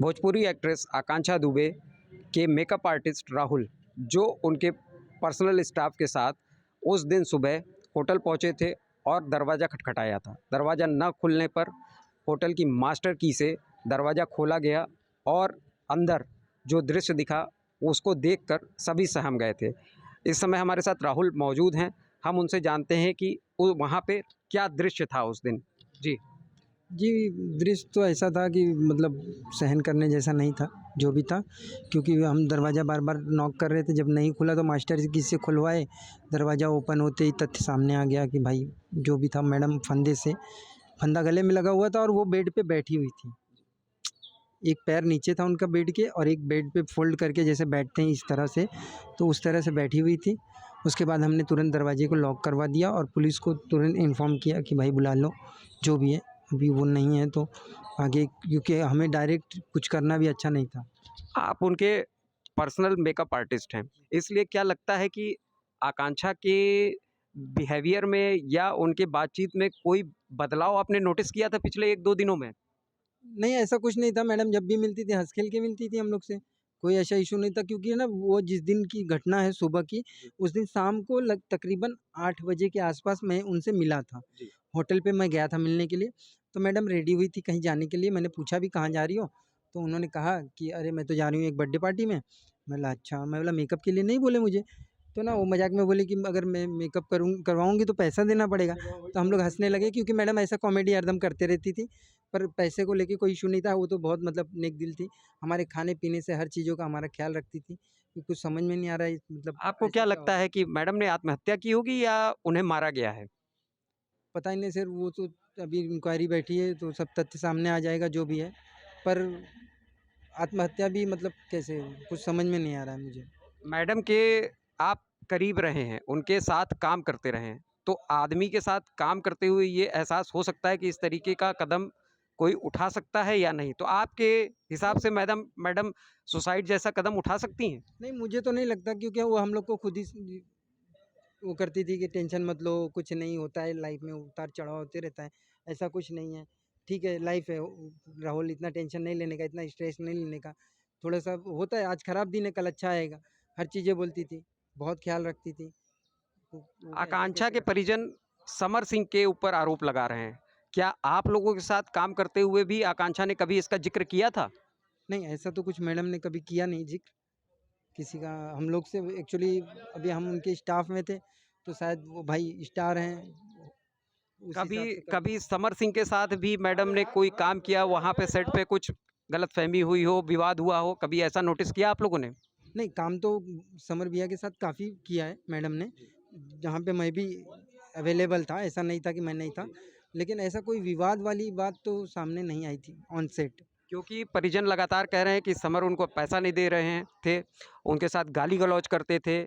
Bhojpuri actress आकांक्षा दुबे के makeup artist Rahul, जो उनके पर्सनल स्टाफ के साथ उस दिन सुबह होटल पहुंचे थे और दरवाज़ा खटखटाया था। दरवाज़ा न खुलने पर होटल की मास्टर की से दरवाज़ा खोला गया और अंदर जो दृश्य दिखा उसको देखकर सभी सहम गए थे। इस समय हमारे साथ राहुल मौजूद हैं। हम उनसे जानते हैं कि वो वहाँ पे क्या दृश्य था उस दिन। जी। जी, दृश्य तो ऐसा था कि मतलब सहन करने जैसा नहीं था, जो भी था, क्योंकि हम दरवाज़ा बार-बार नॉक कर रहे थे, जब नहीं खुला तो मास्टर जी किसी से खुलवाए। दरवाज़ा ओपन होते ही तथ्य सामने आ गया कि भाई जो भी था, मैडम फंदा गले में लगा हुआ था और वो बेड पे बैठी हुई थी। एक पैर नीचे था उनका बेड के और एक बेड पे फ़ोल्ड करके जैसे बैठते हैं इस तरह से, तो उस तरह से बैठी हुई थी। उसके बाद हमने तुरंत दरवाज़े को लॉक करवा दिया और पुलिस को तुरंत इन्फॉर्म किया कि भाई बुला लो, जो भी है। अभी वो नहीं है तो आगे, क्योंकि हमें डायरेक्ट कुछ करना भी अच्छा नहीं था। आप उनके पर्सनल मेकअप आर्टिस्ट हैं, इसलिए क्या लगता है कि आकांक्षा के बिहेवियर में या उनके बातचीत में कोई बदलाव आपने नोटिस किया था पिछले 1-2 दिनों में? नहीं, ऐसा कुछ नहीं था, मैडम जब भी मिलती थी हँस खेल के मिलती थी हम लोग से। कोई ऐसा इश्यू नहीं था, क्योंकि ना वो जिस दिन की घटना है सुबह की, उस दिन शाम को तकरीबन 8 बजे के आस-पास मैं उनसे मिला था। होटल पे मैं गया था मिलने के लिए, तो मैडम रेडी हुई थी कहीं जाने के लिए। मैंने पूछा भी कहाँ जा रही हो? तो उन्होंने कहा कि अरे मैं तो जा रही हूँ एक बर्थडे पार्टी में। मैं बोला अच्छा, मैं बोला मेकअप के लिए नहीं बोले मुझे? तो ना वो मज़ाक में बोली कि अगर मैं मेकअप करवाऊँगी तो पैसा देना पड़ेगा। तो हम लोग हँसने लगे, क्योंकि मैडम ऐसा कॉमेडी हरदम करते रहती थी। पर पैसे को लेके कोई इश्यू नहीं था, वो तो बहुत मतलब नेक दिल थी। हमारे खाने-पीने से हर चीज़ों का हमारा ख़्याल रखती थी। कि कुछ समझ में नहीं आ रहा है मतलब आपको ऐसा क्या क्या लगता हो है कि मैडम ने आत्महत्या की होगी या उन्हें मारा गया है? पता ही नहीं सर, वो तो अभी इंक्वायरी बैठी है तो सब तथ्य सामने आ जाएगा जो भी है। पर आत्महत्या भी मतलब कैसे? कुछ समझ में नहीं आ रहा है मुझे। मैडम के आप करीब रहे हैं, उनके साथ काम करते रहे हैं, तो आदमी के साथ काम करते हुए ये एहसास हो सकता है कि इस तरीके का कदम कोई उठा सकता है या नहीं? तो आपके हिसाब से मैडम मैडम सुसाइड जैसा कदम उठा सकती हैं? नहीं, मुझे तो नहीं लगता, क्योंकि वो हम लोग को खुद ही वो करती थी कि टेंशन मत लो, कुछ नहीं होता है लाइफ में, उतार-चढ़ाव होते रहता है, ऐसा कुछ नहीं है। ठीक है, लाइफ है, राहुल इतना टेंशन नहीं लेने का, इतना स्ट्रेस नहीं लेने का। थोड़ा-सा होता है, आज खराब दिन है, कल अच्छा आएगा। हर चीज़ें बोलती थी, बहुत ख़्याल रखती थी। तो ऐसे आकांक्षा कैसे के कर सकते हैं? परिजन समर सिंह के ऊपर आरोप लगा रहे हैं। क्या आप लोगों के साथ काम करते हुए भी आकांक्षा ने कभी इसका ज़िक्र किया था? नहीं, ऐसा तो कुछ मैडम ने कभी किया नहीं ज़िक्र, किसी का हम लोग से एक्चुअली अभी हम उनके स्टाफ में थे, तो शायद वो भाई स्टार हैं, उस कभी हिसाब से कभी कभी समर सिंह के साथ भी मैडम ने कोई काम किया, वहाँ पे सेट पे कुछ गलतफ़हमी हुई हो, विवाद हुआ हो, कभी ऐसा नोटिस किया आप लोगों ने? नहीं, काम तो समर भैया के साथ काफ़ी किया है मैडम ने, जहाँ पे मैं भी अवेलेबल था, ऐसा नहीं था कि मैं नहीं था। लेकिन ऐसा कोई विवाद वाली बात तो सामने नहीं आई थी ऑन सेट। क्योंकि परिजन लगातार कह रहे हैं कि समर उनको पैसा नहीं दे रहे हैं थे, उनके साथ गाली-गलौज करते थे,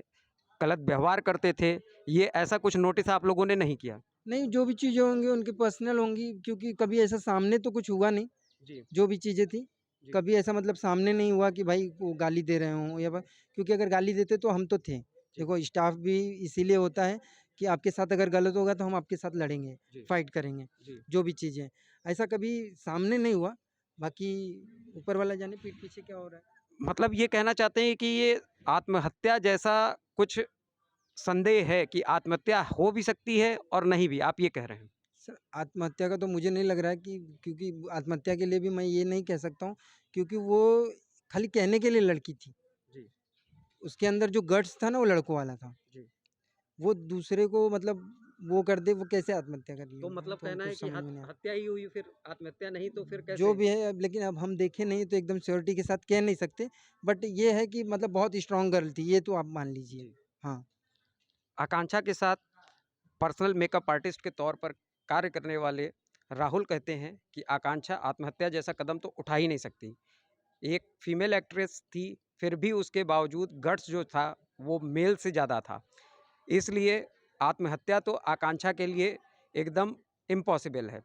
गलत व्यवहार करते थे। ये ऐसा कुछ नोटिस आप लोगों ने नहीं किया? नहीं, जो भी चीज़ें होंगी उनकी पर्सनल होंगी, क्योंकि कभी ऐसा सामने तो कुछ हुआ नहीं, जी, जो भी चीज़ें थी। जी। कभी ऐसा मतलब सामने नहीं हुआ कि भाई वो गाली दे रहे हों या क्योंकि अगर गाली देते तो हम तो थे। जी, देखो स्टाफ भी इसीलिए होता है कि आपके साथ अगर गलत होगा तो हम आपके साथ लड़ेंगे, जी, फाइट करेंगे, जी। जो भी चीज़ें। ऐसा कभी सामने नहीं हुआ, बाकी ऊपर वाला जाने पीठ पीछे क्या हो रहा है। मतलब ये कहना चाहते हैं कि ये आत्महत्या जैसा कुछ संदेह है कि आत्महत्या हो भी सकती है और नहीं भी, आप ये कह रहे हैं? सर आत्महत्या का तो मुझे नहीं लग रहा है कि, क्योंकि आत्महत्या के लिए भी मैं ये नहीं कह सकता हूँ, क्योंकि वो खाली कहने के लिए लड़की थी। जी, उसके अंदर जो गट्स था ना वो लड़कों वाला था। जी। वो दूसरे को मतलब वो कर दे, वो कैसे आत्महत्या कर तो लेगी? मतलब तो कहना है कुछ कि समझ में नहीं आया। हत्या ही हुई फिर, आत्महत्या नहीं तो फिर जो कैसे? भी है अब, लेकिन अब हम देखे नहीं तो एकदम श्योरिटी के साथ कह नहीं सकते। बट ये है कि मतलब बहुत स्ट्रॉन्ग गर्ल थी, ये तो आप मान लीजिए। जी। हाँ। आकांक्षा के साथ पर्सनल मेकअप आर्टिस्ट के तौर पर कार्य करने वाले राहुल कहते हैं कि आकांक्षा आत्महत्या जैसा कदम तो उठा ही नहीं सकती। एक फीमेल एक्ट्रेस थी, फिर भी उसके बावजूद गट्स जो था वो मेल से ज़्यादा था। इसलिए आत्महत्या तो आकांक्षा के लिए एकदम इम्पॉसिबल है।